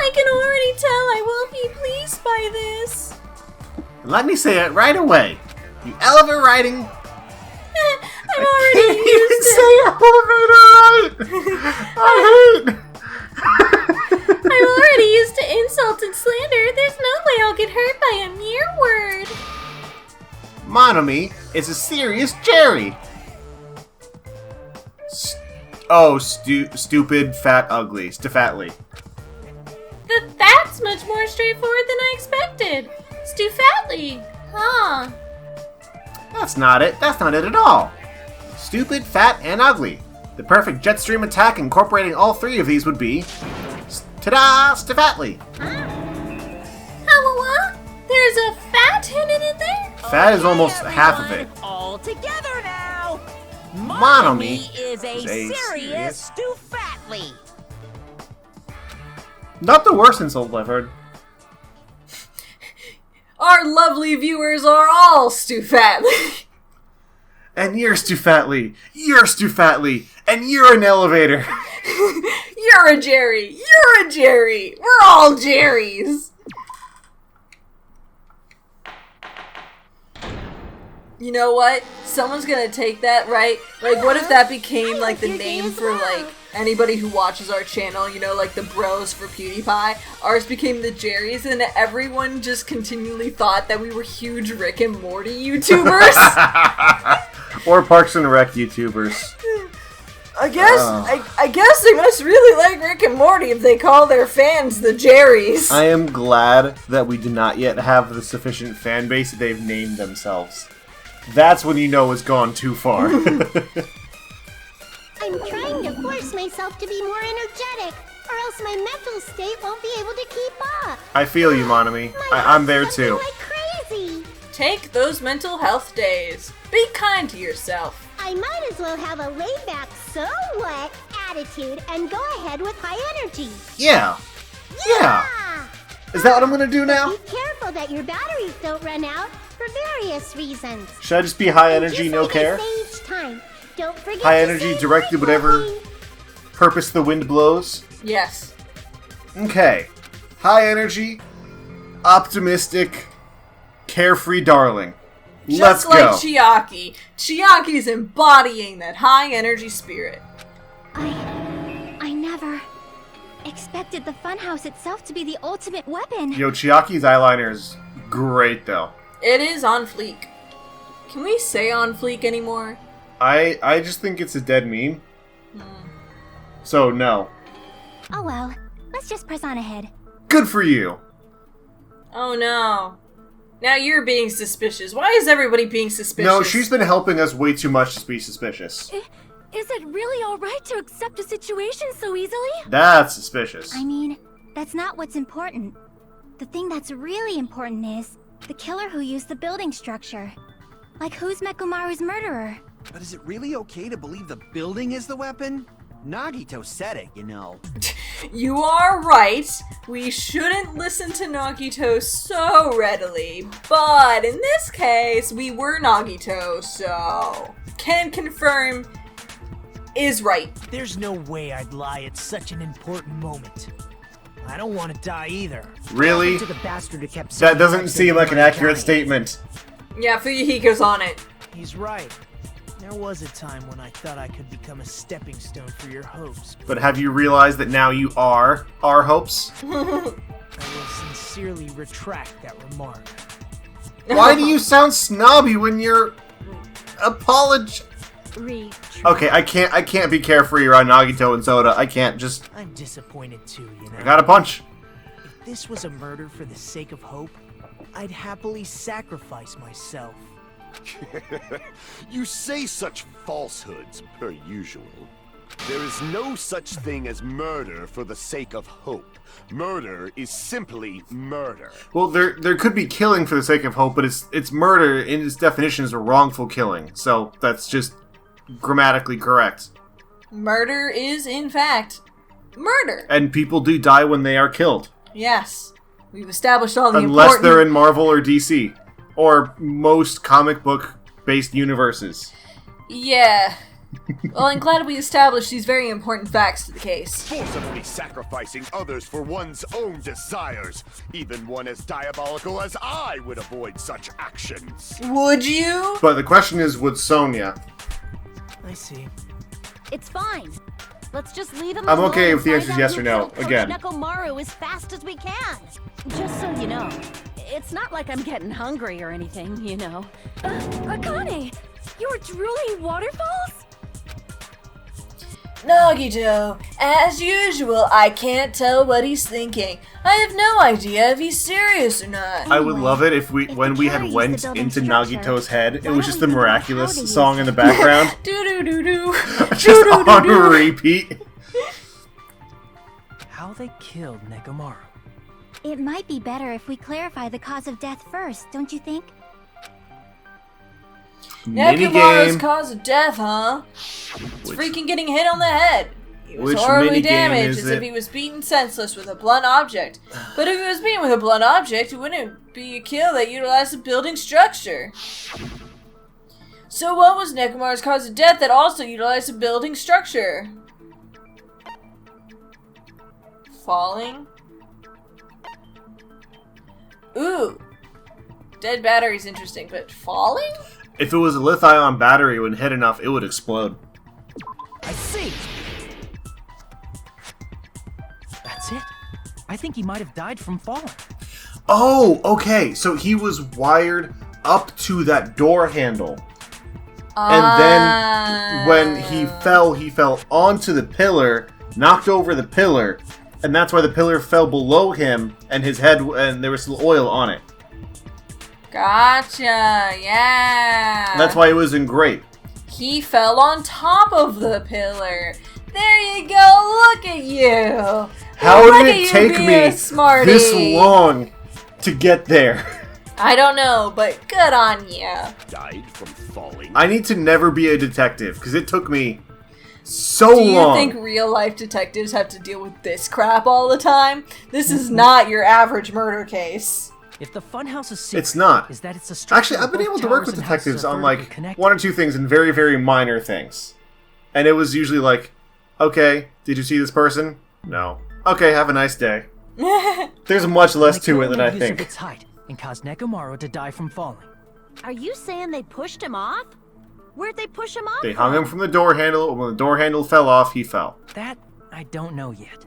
I can already tell I won't be pleased by this. Let me say it right away. You elevator riding. I'm already used to Say elevator right. I hate. I'm already used to insult and slander. There's no way I'll get hurt by a mere word. Monami is a serious Jerry. Stupid, fat, ugly. Stifatly. That's much more straightforward than I expected. Stufatly, huh? That's not it. That's not it at all. Stupid, fat, and ugly. The perfect jet stream attack incorporating all three of these would be... Ta-da! Stifatly. What? There's a fat hidden in there? Fat is almost half of it. All together now! Monomy is a serious Stufatly. Not the worst insult I've heard. Our lovely viewers are all Stufatly. And you're Stufatly. You're Stufatly. And you're an elevator. You're a Jerry. You're a Jerry. We're all Jerrys. You know what? Someone's gonna take that, right? Like, what if that became, like, the name for, like, anybody who watches our channel, you know, like the bros for PewDiePie? Ours became the Jerrys, and everyone just continually thought that we were huge Rick and Morty YouTubers. Or Parks and Rec YouTubers. I guess they must really like Rick and Morty if they call their fans the Jerrys. I am glad that we do not yet have the sufficient fan base that they've named themselves. That's when you know it's gone too far. I'm trying to force myself to be more energetic, or else my mental state won't be able to keep up. I feel you, Monami. I'm there too. Like crazy. Take those mental health days. Be kind to yourself. I might as well have a laid-back, so what attitude and go ahead with high energy. Yeah. Is that what I'm gonna do now? Be careful that your batteries don't run out for various reasons. Should I just be high energy, Just no like I care? say each time, don't forget High to energy say directed whatever purpose the wind blows? Yes. Okay. High energy, optimistic, carefree darling. Let's Just like go. Chiaki. Chiaki's embodying that high energy spirit. I never expected the funhouse itself to be the ultimate weapon. Yo, Chiaki's eyeliner is great though. It is on fleek. Can we say on fleek anymore? I just think it's a dead meme. So no. Oh well, let's just press on ahead. Good for you. Oh no. Now you're being suspicious. Why is everybody being suspicious? No, she's been helping us way too much to be suspicious. Is it really alright to accept a situation so easily? That's suspicious. I mean, that's not what's important. The thing that's really important is the killer who used the building structure. Like, who's Mekomaru's murderer? But is it really okay to believe the building is the weapon? Nagito said it, you know. You are right. We shouldn't listen to Nagito so readily. But in this case, we were Nagito, so can confirm is right. There's no way I'd lie at such an important moment. I don't want to die either. Really? To the bastard who kept That doesn't saying seem like an I'm accurate dying. statement. Yeah, Fuyuhiko's on it. He's right. There was a time when I thought I could become a stepping stone for your hopes. But have you realized that now you are our hopes? I will sincerely retract that remark. Why do you sound snobby when you're Okay, I can't be carefree around Nagito and Soda. I can't just. I'm disappointed too, you know. I got a punch. If this was a murder for the sake of hope, I'd happily sacrifice myself. You say such falsehoods, per usual. There is no such thing as murder for the sake of hope. Murder is simply murder. Well, there could be killing for the sake of hope, but it's murder in its definition is a wrongful killing. So that's just grammatically correct. Murder is, in fact, murder. And people do die when they are killed. Yes. We've established all the Unless important... they're in Marvel or DC. Or most comic book-based universes. Yeah. Well, I'm glad we established these very important facts to the case. Forcibly sacrificing others for one's own desires. Even one as diabolical as I would avoid such actions. Would you? But the question is, would Sonia? I see. It's fine. Let's just leave him I'm alone okay and if the find answer's out yes who or no, killed Coach again. Nekomaru as fast as we can. Just so you know, it's not like I'm getting hungry or anything, you know. Akane, you were drooling waterfalls? Nagito, as usual, I can't tell what he's thinking. I have no idea if he's serious or not. I would love it if when we had went into Nagito's head, it was just the Miraculous song in the background. Do-do-do-do. Just on repeat. How they killed Nekomaru. It might be better if we clarify the cause of death first, don't you think? Nekomaru's Minigame. cause of death, huh? It's freaking getting hit on the head. He was Which horribly minigame damaged is as if it? he was beaten senseless with a blunt object. But if he was beaten with a blunt object, it wouldn't be a kill that utilized a building structure. So what was Nekomaru's cause of death that also utilized a building structure? Falling? Ooh. Dead battery's interesting, but falling? If it was a lithium battery, when hit enough, it would explode. I see. That's it. I think he might have died from falling. Oh, okay. So he was wired up to that door handle. And then when he fell onto the pillar, knocked over the pillar, and that's why the pillar fell below him and his head, and there was still oil on it. Gotcha, yeah. That's why it was in great. He fell on top of the pillar. There you go, look at you. How Look did at it you take being me a smarty. this long to get there? I don't know, but good on you. Died from falling. I need to never be a detective, because it took me so Do you long. think real life detectives have to deal with this crap all the time? This is not your average murder case. If the funhouse's secret It's not. is that it's a structure Actually, I've been where able both to work towers with and houses detectives are on, vertically like, connected. one or two things and very, very minor things. And it was usually like, okay, did you see this person? No. Okay, have a nice day. There's much less And the to it killer than I made use of think. its height and caused Nekomaru to die from falling. Are you saying they pushed him off? Where'd they push him off They hung him from the door handle, and when the door handle fell off, he fell. That I don't know yet.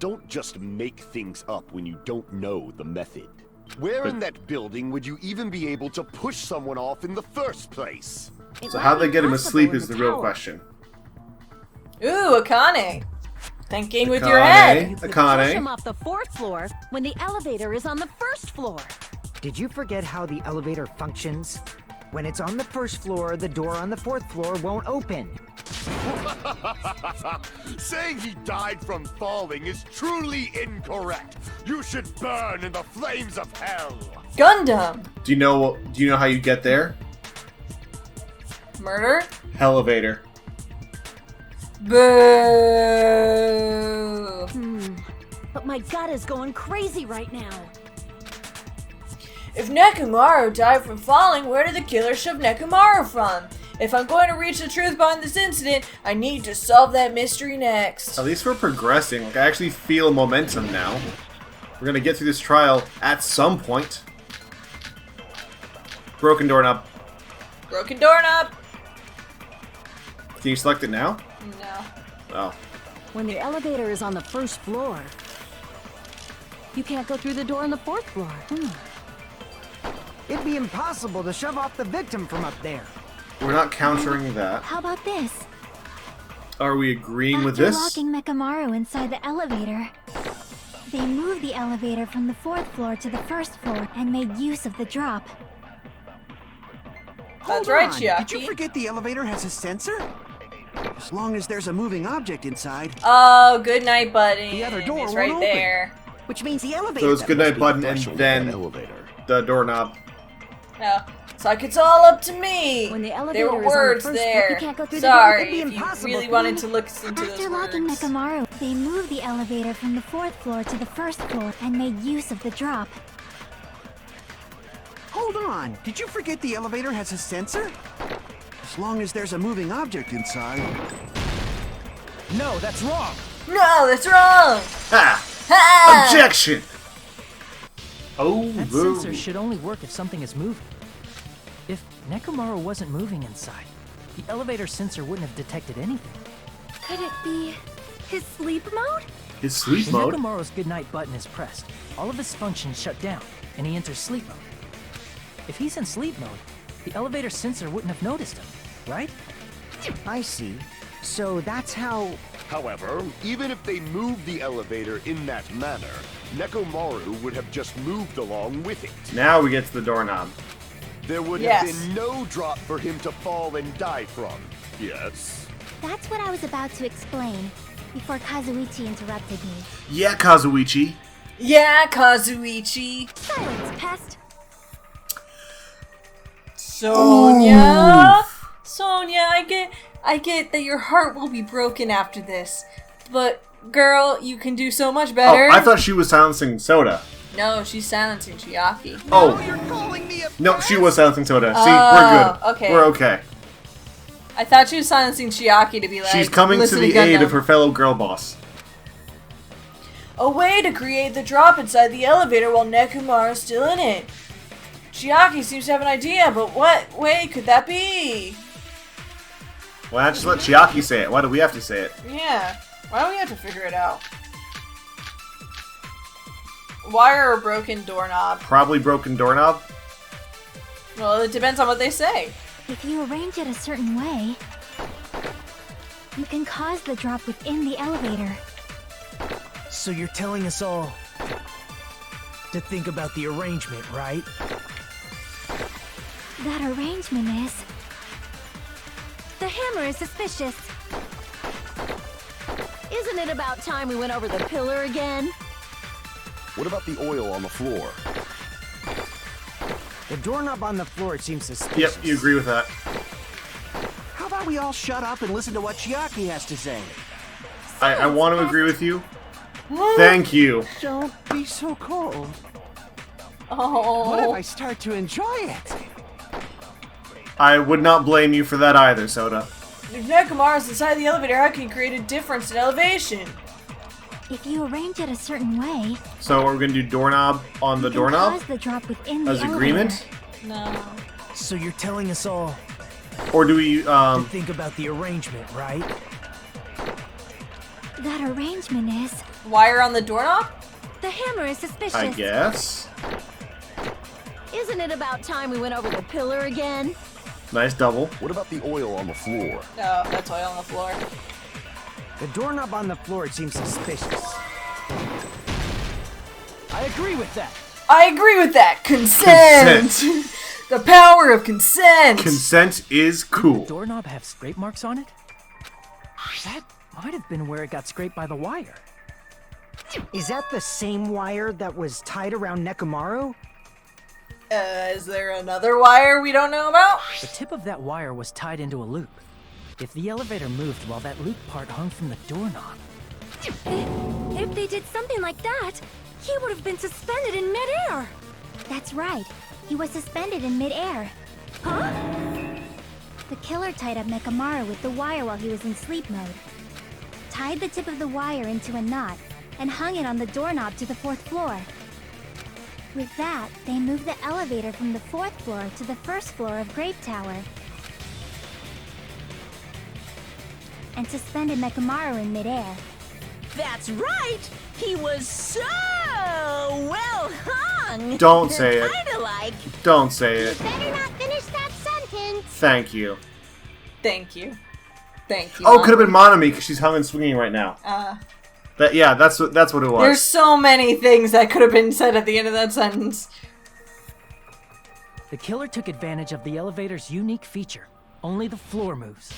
Don't just make things up when you don't know the method. Where in that building would you even be able to push someone off in the first place? It So might how they be get him possible asleep in is the real tower. question. Ooh, Akane. Thinking with your Akane. head. You could Akane. push him off the 4th floor when the elevator is on the 1st floor. Did you forget how the elevator functions? When it's on the 1st floor, the door on the 4th floor won't open. Saying he died from falling is truly incorrect. You should burn in the flames of hell. Gundam. Do you know how you get there? Murder? Elevator. Boo! But my gut is going crazy right now. If Nekomaru died from falling, where did the killer shove Nekomaru from? If I'm going to reach the truth behind this incident, I need to solve that mystery next. At least we're progressing. Like, I actually feel momentum now. We're gonna get through this trial at some point. Broken doorknob. Broken doorknob! Can you select it now? No. Oh. When the elevator is on the first floor, you can't go through the door on the fourth floor. It'd be impossible to shove off the victim from up there. We're not countering that. How about this? Are we agreeing with After this? locking Nekomaru inside the elevator, they moved the elevator from the 4th floor to the 1st floor and made use of the drop. That's Hold right, on. Chiaki. Did you forget the elevator has a sensor? As long as there's a moving object inside. Oh, good night button. The other door It's won't right open. there. Which means the elevator. So it's goodnight button and then the doorknob. No. It's like it's all up to me. When the There elevator were is on the words first floor, there. you can't go through the door. Sorry, It'd be if you impossible. really wanted to listen to those After locking words. Nekomaru, they moved the elevator from the 4th floor to the 1st floor and made use of the drop. Hold on. Did you forget the elevator has a sensor? As long as there's a moving object inside. No, that's wrong. No, that's wrong. Ha! Ha! Objection! Oh, That boo. sensor should only work if something is moving. If Nekomaru wasn't moving inside, the elevator sensor wouldn't have detected anything. Could it be his sleep mode? His sleep When mode? Nekomaru's goodnight button is pressed, all of his functions shut down, and he enters sleep mode. If he's in sleep mode, the elevator sensor wouldn't have noticed him, right? I see. So that's how... However, even if they moved the elevator in that manner, Nekomaru would have just moved along with it. Now we get to the doorknob. There would Yes. have been no drop for him to fall and die from. Yes. That's what I was about to explain before Kazuichi interrupted me. Yeah, Kazuichi. Yeah, Kazuichi. Silence, pest. Sonia. Sonia, I get that your heart will be broken after this, but girl, you can do so much better. Oh, I thought she was silencing Soda. No, she's silencing Chiaki. Oh. You're calling me a No, she was silencing Soda. See, Oh, we're good. okay. We're okay. I thought she was silencing Chiaki to be like, She's coming to "Listen the Gundam." aid of her fellow girl boss. A way to create the drop inside the elevator while Nekomaru's still in it. Chiaki seems to have an idea, but what way could that be? Why not just let Chiaki say it? Why do we have to say it? Yeah, why don't we have to figure it out? Wire or broken doorknob? Probably broken doorknob? Well, it depends on what they say. If you arrange it a certain way, you can cause the drop within the elevator. So you're telling us all to think about the arrangement, right? That arrangement is... The hammer is suspicious. Isn't it about time we went over the pillar again? What about the oil on the floor? The doorknob on the floor seems suspicious. Yep, you agree with that. How about we all shut up and listen to what Chiaki has to say? I want to agree with you. Thank you. Don't be so cold. Oh. What if I start to enjoy it? I would not blame you for that either, Soda. If Nekomaru's inside the elevator, how can you create a difference in elevation? If you arrange it a certain way, So we're going to do doorknob on the you can doorknob cause the drop within the as elevator. agreement? No. So you're telling us all Or do we, to think about the arrangement, right? That arrangement is... Wire on the doorknob? The hammer is suspicious. I guess? Isn't it about time we went over the pillar again? Nice double. What about the oil on the floor? No, that's oil on the floor. The doorknob on the floor seems suspicious. I agree with that. I agree with that. Consent. The power of consent. Consent is Did cool. the doorknob have scrape marks on it? That might have been where it got scraped by the wire. Is that the same wire that was tied around Nekomaru? Is there another wire we don't know about? The tip of that wire was tied into a loop. if the elevator moved while that loop part hung from the doorknob. If they did something like that, he would have been suspended in midair. That's right. He was suspended in midair. Huh? The killer tied up Mechamaru with the wire while he was in sleep mode. Tied the tip of the wire into a knot and hung it on the doorknob to the 4th floor. With that, they moved the elevator from the 4th floor to the 1st floor of Grape Tower. And suspended Mechamaru in midair. That's right! He was so well hung! Don't say it. Kinda like... Don't say it. Better not finish that sentence. Thank you. Thank you. Thank you. Oh, could have been Monami because she's hung and swinging right now. That's what it was. There's so many things that could have been said at the end of that sentence. The killer took advantage of the elevator's unique feature. Only the floor moves.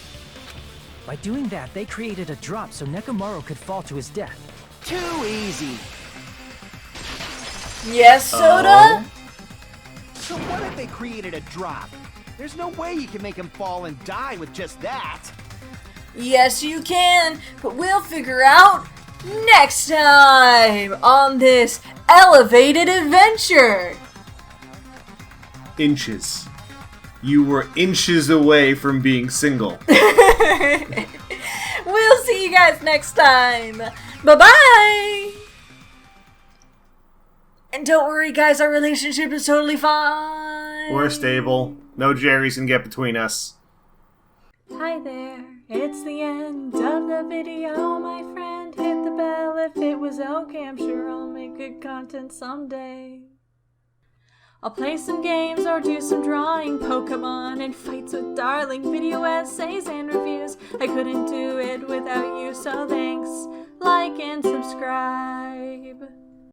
By doing that, they created a drop so Nekomaru could fall to his death. Too easy. Yes, Soda? So what if they created a drop? There's no way you can make him fall and die with just that. Yes, you can, but we'll figure out next time on this elevated adventure. Inches. You were inches away from being single. We'll see you guys next time. Bye-bye. And don't worry, guys, our relationship is totally fine. We're stable. No Jerry's can get between us. Hi there, it's the end of the video, my friend. Hit the bell if it was okay. I'm sure I'll make good content someday. I'll play some games or do some drawing, Pokemon and fights with Darling, video essays and reviews. I couldn't do it without you, so thanks, like and subscribe.